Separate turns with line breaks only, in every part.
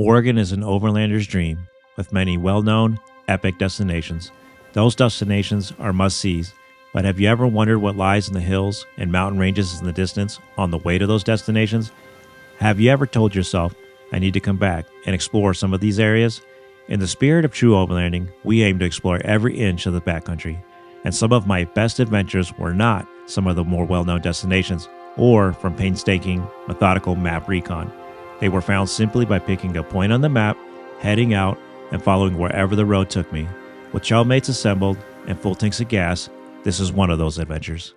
Oregon is an overlander's dream, with many well-known, epic destinations. Those destinations are must-sees, but have you ever wondered what lies in the hills and mountain ranges in the distance on the way to those destinations? Have you ever told yourself, I need to come back and explore some of these areas? In the spirit of true overlanding, we aim to explore every inch of the backcountry, and some of my best adventures were not some of the more well-known destinations or from painstaking, methodical map recon. They were found simply by picking a point on the map, heading out, and following wherever the road took me. With trail mates assembled and full tanks of gas, this is one of those adventures.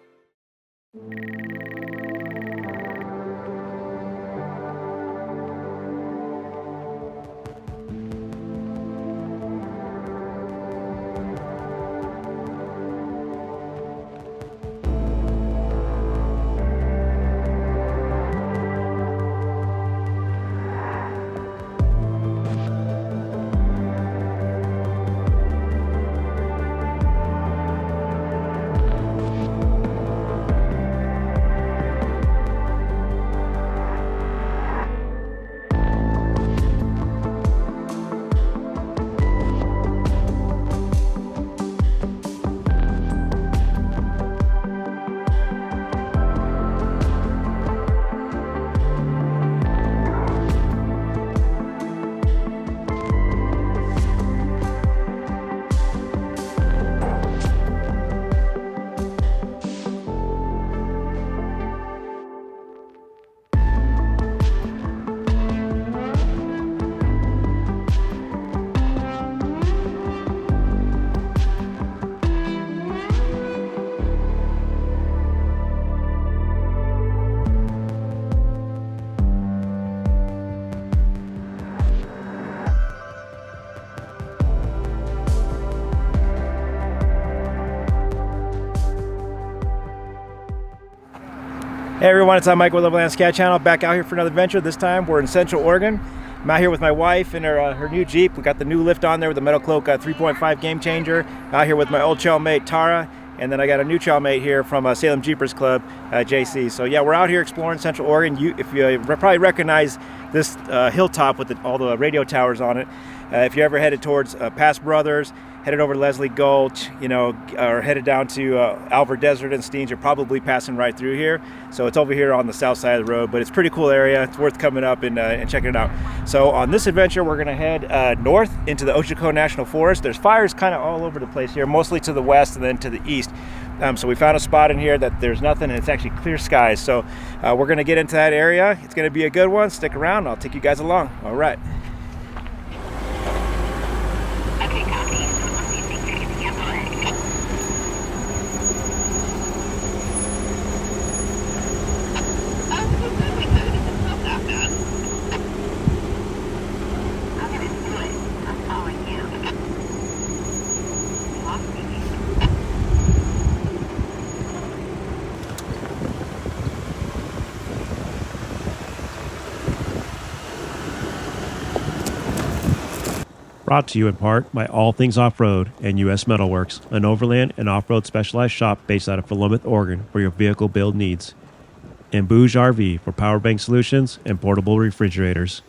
Hey everyone, it's Mike with Overland Scat Channel, back out here for another adventure. This time we're in Central Oregon. I'm out here with my wife and her new Jeep. We got the new lift on there with the Metal Cloak 3.5 Game Changer. Out here with my old trail mate Tara, and then I got a new trail mate here from Salem Jeepers Club, JC. So yeah, we're out here exploring Central Oregon. If you probably recognize this hilltop with all the radio towers on it. If you're ever headed towards Pass Brothers, headed over to Leslie Gulch, or headed down to Alvar Desert and Steens, you're probably passing right through here. So it's over here on the south side of the road, but it's a pretty cool area. It's worth coming up and checking it out. So on this adventure, we're gonna head north into the Ochoco National Forest. There's fires kind of all over the place here, mostly to the west and then to the east. So we found a spot in here that there's nothing and it's actually clear skies. So we're gonna get into that area. It's gonna be a good one. Stick around and I'll take you guys along. All right.
Brought to you in part by All Things Off-Road and U.S. Metalworks, an overland and off-road specialized shop based out of Philomath, Oregon for your vehicle build needs. And BougeRv for power bank solutions and portable refrigerators.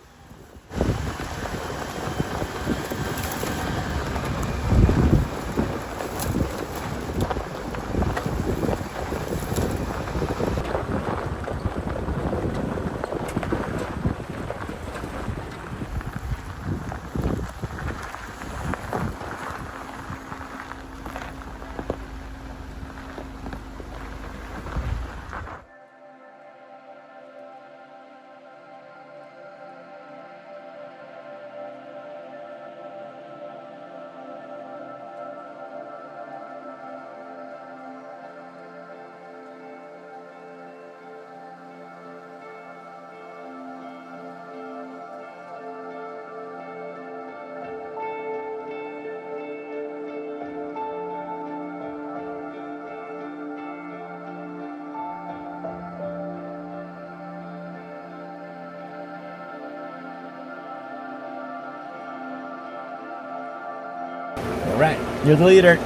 All right, you're the leader.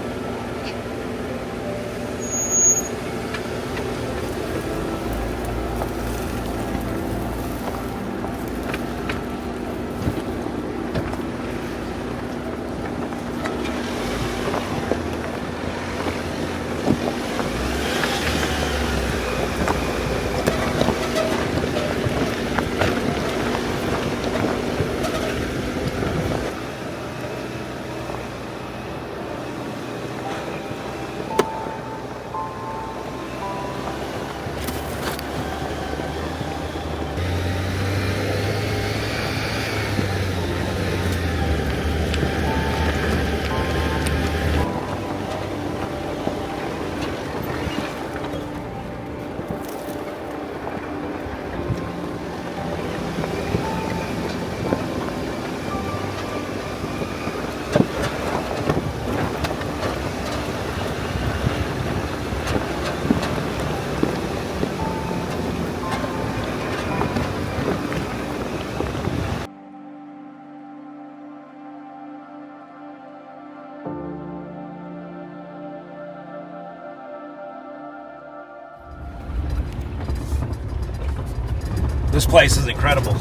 This place is incredible.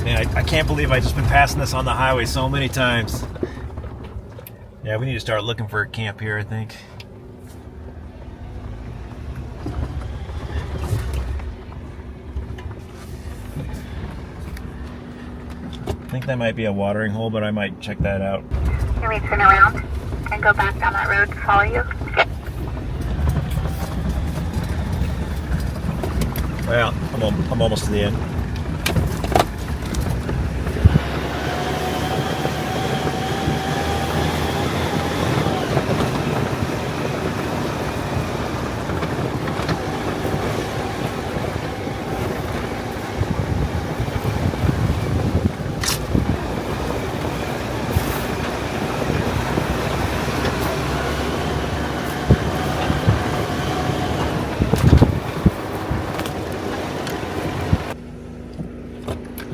Man, I can't believe I've just been passing this on the highway so many times. Yeah, we need to start looking for a camp here, I think. I think that might be a watering hole, but I might check that out.
Can we turn around and go back down that road to follow you?
Well, I'm almost to the end.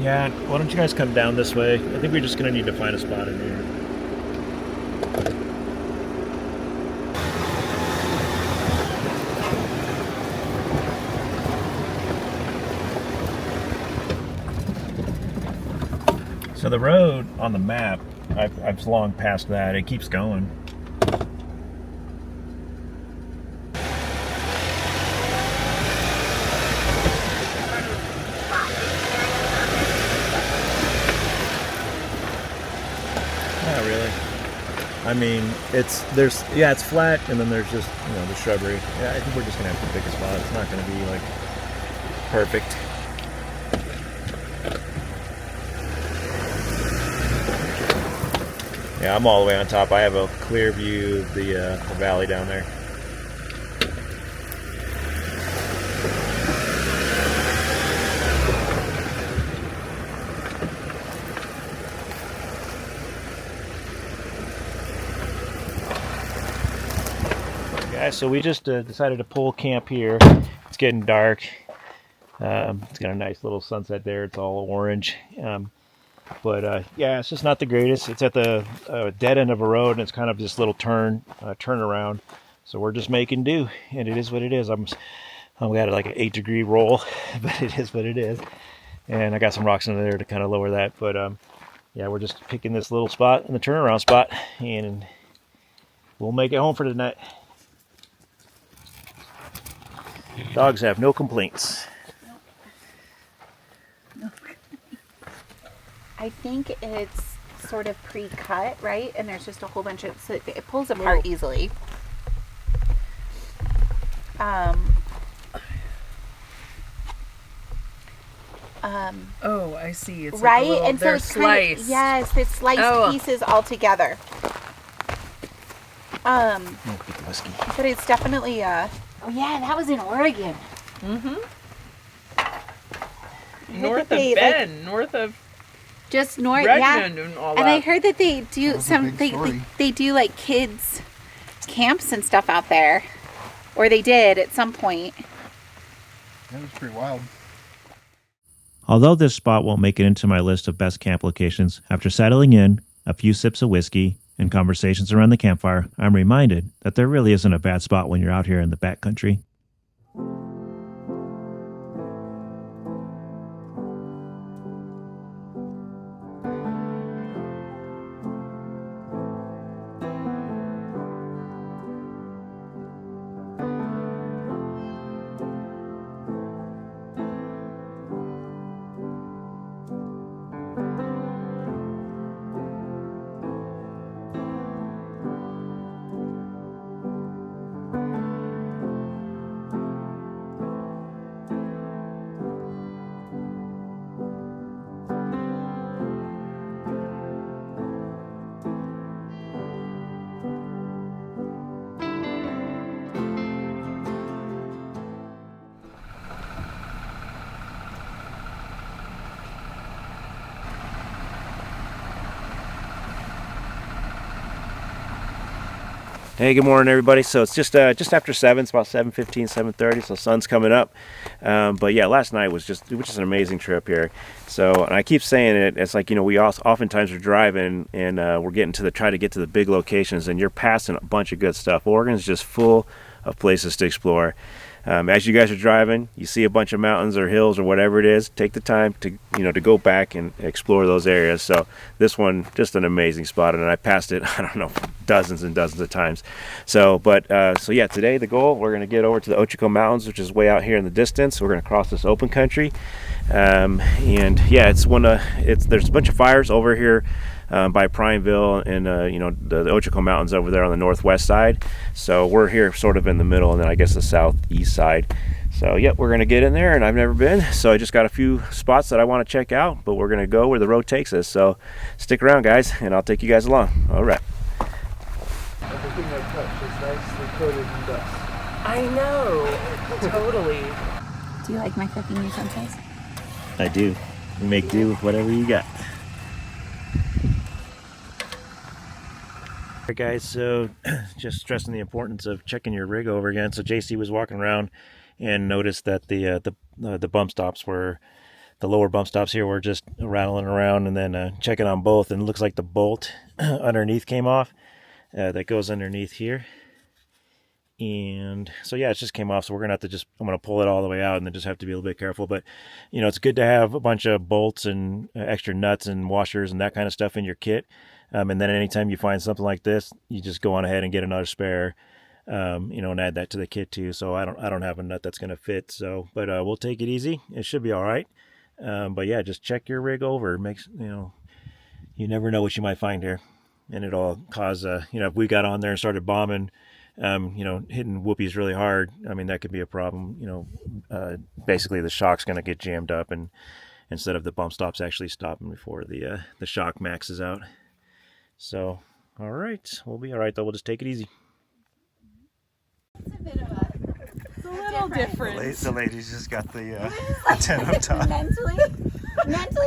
Yeah, why don't you guys come down this way? I think we're just gonna need to find a spot in here. So the road on the map, I've long passed that. It keeps going. Not really. I mean, it's flat, and then there's just, you know, the shrubbery. Yeah, I think we're just gonna have to pick a spot. It's not gonna be like perfect. Yeah, I'm all the way on top. I have a clear view of the valley down there. Guys, so we just decided to pull camp here. It's getting dark. It's got a nice little sunset there. It's all orange. But yeah, it's just not the greatest. It's at the dead end of a road, and it's kind of this little turnaround. So we're just making do, and it is what it is. We got like an 8-degree roll, but it is what it is. And I got some rocks under there to kind of lower that. But yeah, we're just picking this little spot in the turnaround spot, and we'll make it home for tonight. Dogs have no complaints.
I think it's sort of pre-cut, right? And there's just a whole bunch of, so it pulls apart easily.
Oh, I see. It's
right,
like a little,
and so it's
sliced.
kind of, yes, it's sliced pieces all together.
I'll get the whiskey.
But it's definitely oh yeah, that was in Oregon.
North of Bend, north of
just north,
Redmond,
yeah.
and all
And
that.
I heard that they do they do like kids camps and stuff out there, or they did at some point.
That was pretty wild.
Although this spot won't make it into my list of best camp locations, after settling in, a few sips of whiskey, and conversations around the campfire, I'm reminded that there really isn't a bad spot when you're out here in the backcountry.
Hey, good morning, everybody. So it's just after 7. It's about 7:15, 7:30. So sun's coming up. But yeah, last night was just an amazing trip here. So, and I keep saying it. It's like, you know, we oftentimes are driving and we're getting to try to get to the big locations, and you're passing a bunch of good stuff. Oregon's just full of places to explore. As you guys are driving, you see a bunch of mountains or hills or whatever it is, take the time to, to go back and explore those areas. So this one, just an amazing spot, and I passed it, I don't know, dozens and dozens of times. So yeah, today the goal, we're going to get over to the Ochiko Mountains, which is way out here in the distance. We're going to cross this open country, and yeah, there's a bunch of fires over here by Primeville and the Ochiko Mountains over there on the northwest side. So we're here sort of in the middle, and then I guess the southeast side. So yeah, we're gonna get in there, and I've never been, so I just got a few spots that I want to check out, but we're gonna go where the road takes us. So stick around, guys, and I'll take you guys along. All right.
Everything I touch is nicely coated in dust.
I know, totally.
Do you like my cooking utensils?
I do. You make do with whatever you got. Alright guys, so just stressing the importance of checking your rig over again. So JC was walking around and noticed that the bump stops were, the lower bump stops here were just rattling around, and then checking on both, and it looks like the bolt underneath came off. That goes underneath here. And so yeah, it just came off, so we're gonna have to I'm gonna pull it all the way out and then just have to be a little bit careful. But it's good to have a bunch of bolts and extra nuts and washers and that kind of stuff in your kit. And then anytime you find something like this, you just go on ahead and get another spare, and add that to the kit too. So I don't have a nut that's gonna fit. So, but we'll take it easy. It should be all right. But yeah, just check your rig over. It makes you never know what you might find here, and it'll cause if we got on there and started bombing, hitting whoopies really hard, I mean, that could be a problem. Basically the shock's gonna get jammed up, and instead of the bump stops actually stopping before the shock maxes out. So, all right, we'll be all right though. We'll just take it easy.
It's a bit of a
little different.
The ladies just got the tent up top.
mentally,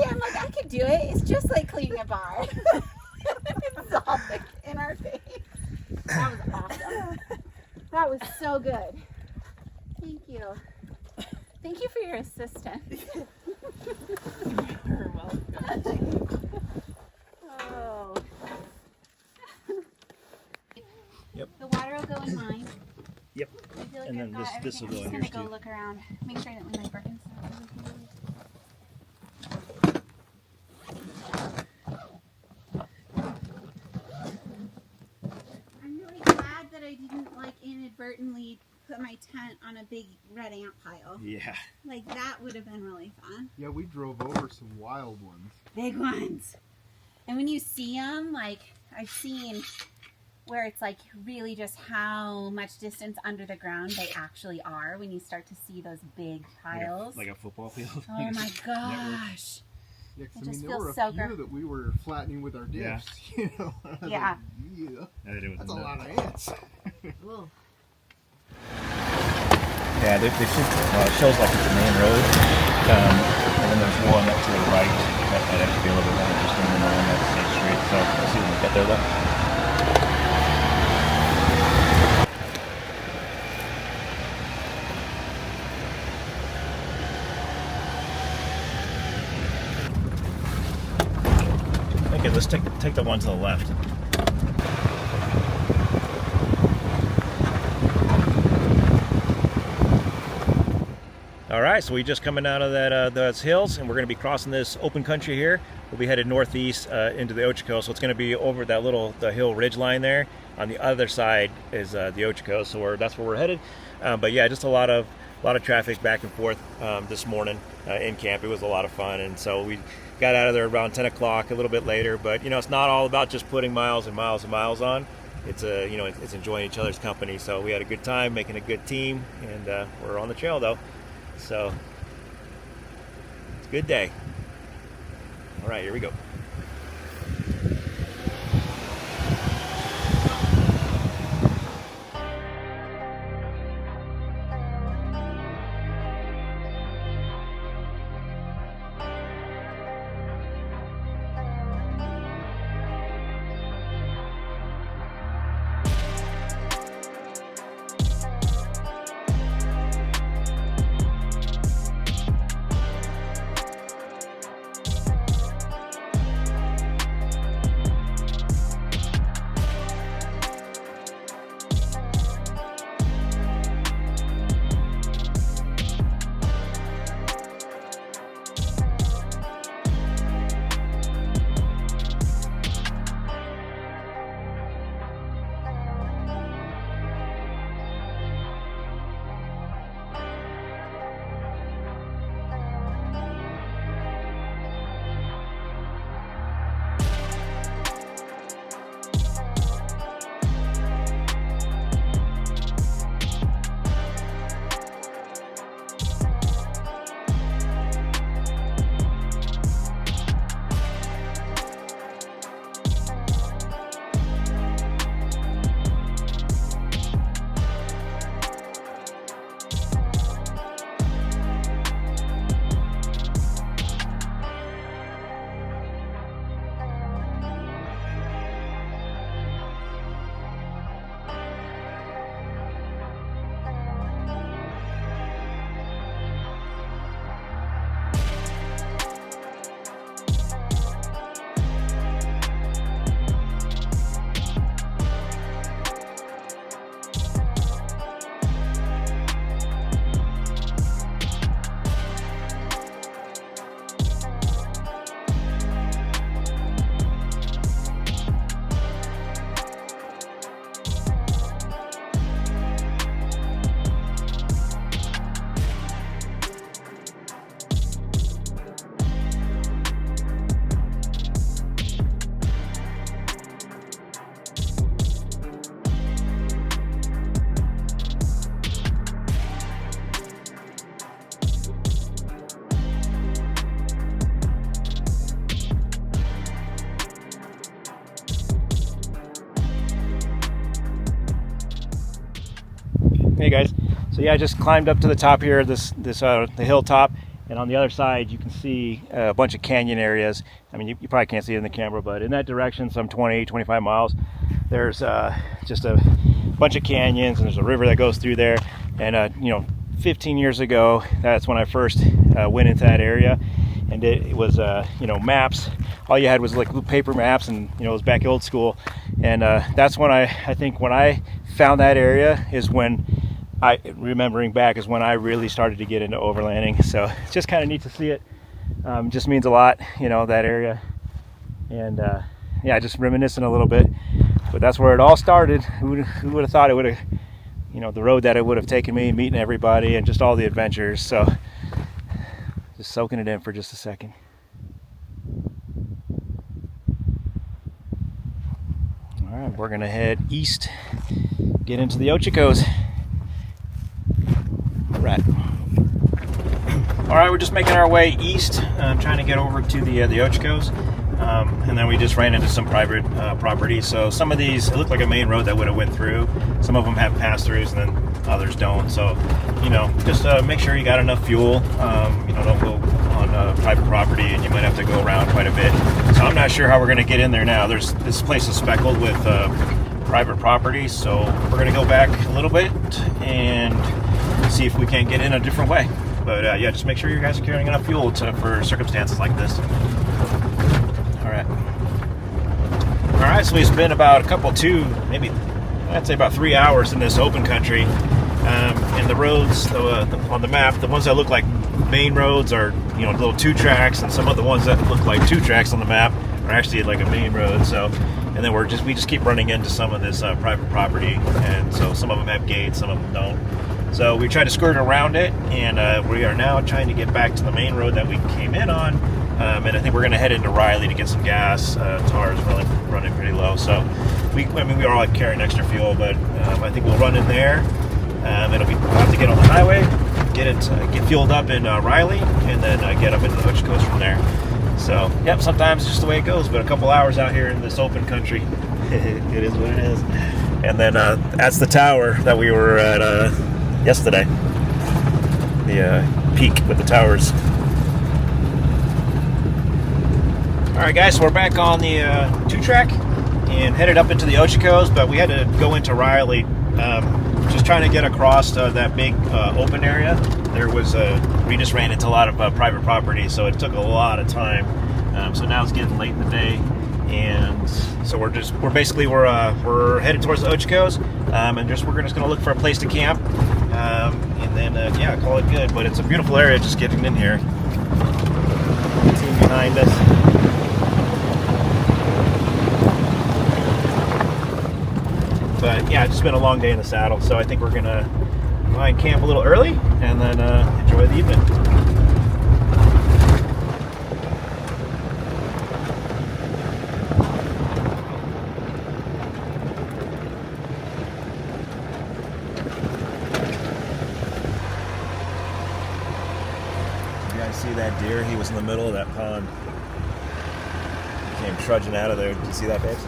I'm like, I could do it. It's just like cleaning a bar. It's all like in our face. That was awesome. That was so good. Thank you. Thank you for your assistance.
You're welcome.
Oh.
Yep.
The water will go in mine.
Yep.
I feel like
And
I've
then
got
this will go
everything.
in
I'm just
yours
gonna go
too.
look around, make sure that when my Birkenstocks. I'm really glad that I didn't inadvertently put my tent on a big red ant pile.
Yeah.
Like that would have been really fun.
Yeah, we drove over some wild ones.
Big ones. And when you see them, like I've seen where it's like really just how much distance under the ground they actually are when you start to see those big piles.
Like a football field.
Oh my gosh.
Yeah, 'cause,
It just
there were a
feels so
few that we were flattening with our diffs.
Yeah.
I was
Yeah.
like, that's a lot of ants.
Ooh.
Yeah, they should, it shows like it's a main road, and then there's one up to the right that might actually be a little bit more interesting than the one that stays straight. So let's see when we get there though. Okay, let's take the one to the left. All right, so we're just coming out of those hills, and we're going to be crossing this open country here. We'll be headed northeast into the Ochiko, so it's going to be over the hill ridge line there. On the other side is the Ochiko, so that's where we're headed. But yeah, just a lot of traffic back and forth this morning in camp. It was a lot of fun, and so we got out of there around 10 o'clock, a little bit later. But it's not all about just putting miles and miles and miles on. It's it's enjoying each other's company. So we had a good time, making a good team, and we're on the trail though. So it's a good day. All right, here we go. Hey guys. So yeah, I just climbed up to the top here, the hilltop, and on the other side you can see a bunch of canyon areas. I mean, you probably can't see it in the camera, but in that direction, some 20-25 miles, there's just a bunch of canyons, and there's a river that goes through there. And 15 years ago, that's when I first went into that area, and it was maps. All you had was like paper maps, and it was back old school. And that's when I think when I found that area is when remembering back is when I really started to get into overlanding. So it's just kind of neat to see it. Just means a lot, that area. And yeah, just reminiscing a little bit. But that's where it all started. Who would have thought it would have, the road that it would have taken me, meeting everybody, and just all the adventures. So just soaking it in for just a second. All right, we're gonna head east, get into the Ochicos. All right, we're just making our way east, trying to get over to the Ochicos. And then we just ran into some private property. So some of these, it looked like a main road that would have went through. Some of them have pass-throughs, and then others don't. So, just make sure you got enough fuel. Don't go on private property, and you might have to go around quite a bit. So I'm not sure how we're going to get in there now. This place is speckled with private property, so we're going to go back a little bit and see if we can't get in a different way. But yeah, just make sure you guys are carrying enough fuel for circumstances like this. All right, so we spent about I'd say about 3 hours in this open country. And the roads on the map, the ones that look like main roads are, little 2 tracks, and some of the ones that look like 2 tracks on the map are actually like a main road. So, and then we just keep running into some of this private property, and so some of them have gates, some of them don't. So we try to skirt around it, and we are now trying to get back to the main road that we came in on. And I think we're going to head into Riley to get some gas. Tar is really running pretty low, so we are all carrying extra fuel, but I think we'll run in there. We'll have to get on the highway, get fueled up in Riley, and then get up into the Ochicos from there. So, yep, sometimes it's just the way it goes, but a couple hours out here in this open country, it is what it is. And then that's the tower that we were at yesterday, the peak with the towers. Alright guys, so we're back on the 2-track and headed up into the Ochicos, but we had to go into Riley, just trying to get across that big open area. We just ran into a lot of private property, so it took a lot of time. So now it's getting late in the day, and so we're headed towards the Ochicos, and we're just going to look for a place to camp, and then yeah, call it good. But it's a beautiful area just getting in here. The team behind us. But yeah, it's just been a long day in the saddle, so I think we're gonna try and camp a little early and then enjoy the evening. You guys see that deer? He was in the middle of that pond. He came trudging out of there. Did you see that, babes?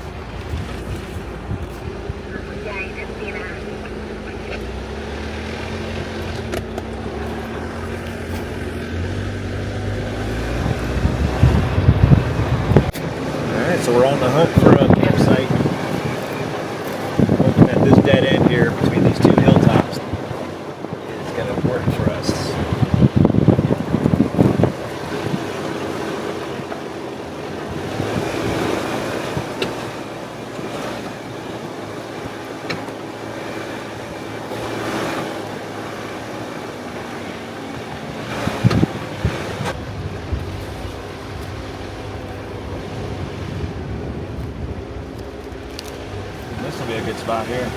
So we're on the hunt for a campsite. Looking at this dead end here between these 2 hilltops is going to work for us. This will be a good spot here.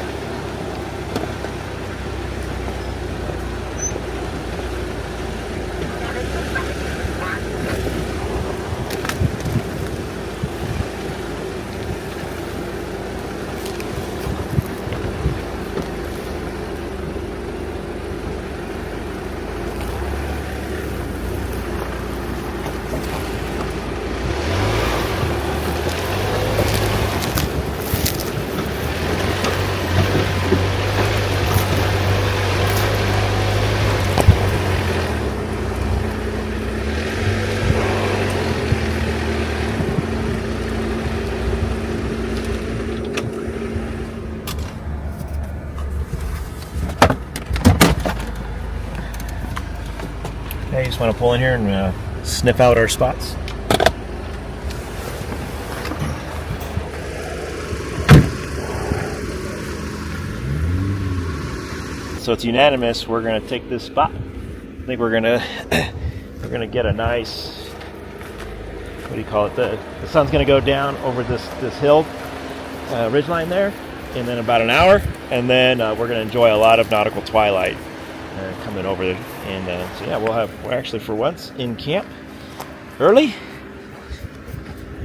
just want to pull in here and sniff out our spots. So it's unanimous. We're gonna take this spot. I think we're gonna get a nice, what do you call it? The sun's gonna go down over this hill ridgeline there in then about an hour, and then we're gonna enjoy a lot of nautical twilight coming over there. And so yeah, we're actually for once in camp early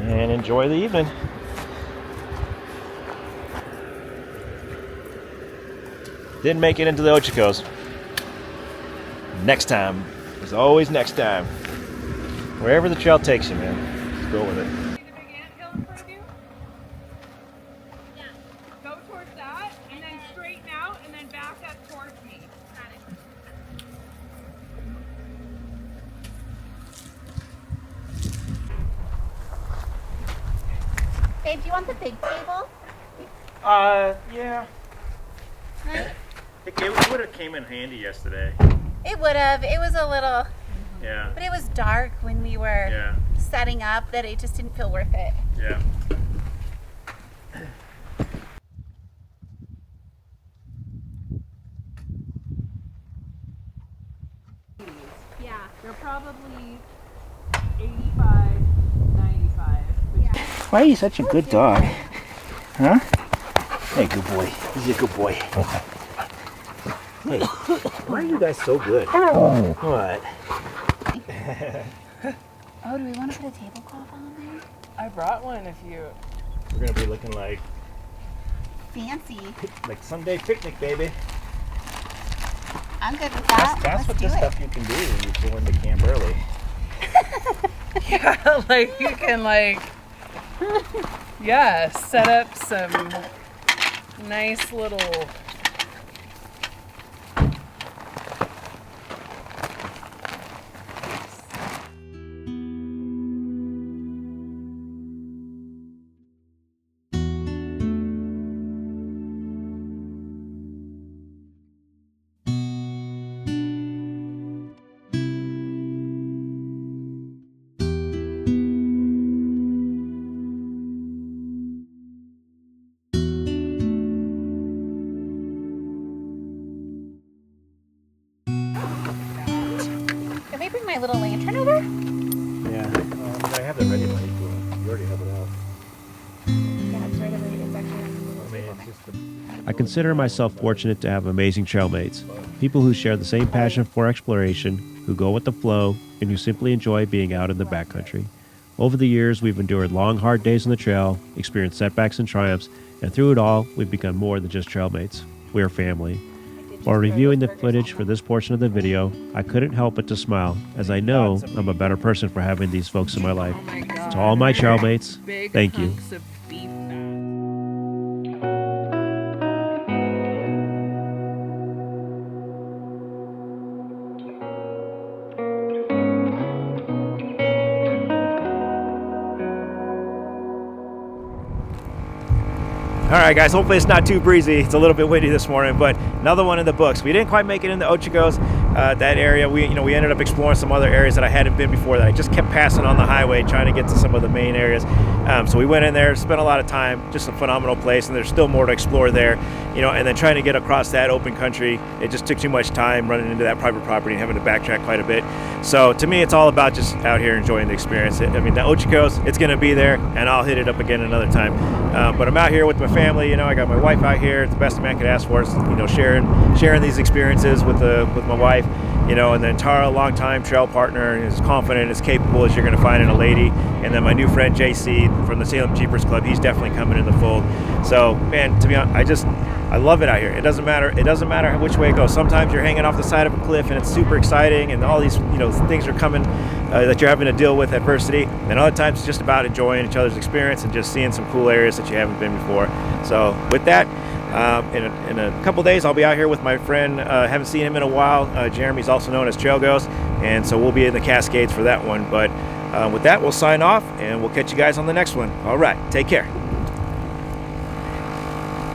and enjoy the evening. Didn't make it into the Ochicos. Next time. There's always next time. Wherever the trail takes you, man. Just go with it.
See the big anthill in front of you? Yeah. Go towards that, and then straighten out, and then back up towards me. Got it.
Babe, do you want the big table?
Yeah.
Right?
It would have came in handy yesterday.
It would have. It was a little,
Yeah.
but it was dark when we were
Yeah.
setting up that it just didn't feel worth it.
Yeah.
Yeah, they're probably 85, 95.
Yeah.
Why are you such a good dog? Huh? Hey, good boy. He's a good boy. Hey, why are you guys so good? What?
Oh, do we want to put a tablecloth on there?
I brought one if you.
We're gonna be looking like
Fancy.
Sunday picnic, baby.
I'm good with that.
That's what
Let's
this
do it.
stuff you can do when you go into camp early.
Yeah, like you can yeah, set up some nice little.
Can we bring my little lantern over?
Yeah. I have it ready, buddy. You already have it out.
Yeah, it's right over here. It's actually on the
I mean, it's just the...
I consider myself fortunate to have amazing trail mates, people who share the same passion for exploration, who go with the flow, and who simply enjoy being out in the backcountry. Over the years, we've endured long, hard days on the trail, experienced setbacks and triumphs, and through it all, we've become more than just trail mates. We are family. While reviewing the footage for this portion of the video, I couldn't help but to smile, as I know I'm a better person for having these folks in my life.
Oh my god.
To all my trail mates,
Big
thank you.
hunks of beef fat.
All right, guys, hopefully it's not too breezy. It's a little bit windy this morning, but another one in the books. We didn't quite make it in the Ochicos, that area. We ended up exploring some other areas that I hadn't been before that I just kept passing on the highway trying to get to some of the main areas. So we went in there, spent a lot of time, just a phenomenal place, and there's still more to explore there, and then trying to get across that open country, it just took too much time running into that private property and having to backtrack quite a bit. So to me, it's all about just out here enjoying the experience. I mean, the Ochicos, it's gonna be there, and I'll hit it up again another time. But I'm out here with my family, I got my wife out here. It's the best a man could ask for, sharing these experiences with my wife, and then Tara, longtime trail partner, and as confident, as capable as you're going to find in a lady. And then my new friend JC from the Salem Jeepers Club, he's definitely coming in the fold. So, man, to be honest, I love it out here. It doesn't matter which way it goes. Sometimes you're hanging off the side of a cliff and it's super exciting, and all these things are coming that you're having to deal with, adversity. And other times it's just about enjoying each other's experience and just seeing some cool areas that you haven't been before. So with that, in a couple days I'll be out here with my friend. Haven't seen him in a while. Jeremy's also known as Trail Ghost, and so we'll be in the Cascades for that one. But with that, we'll sign off and we'll catch you guys on the next one. All right, take care.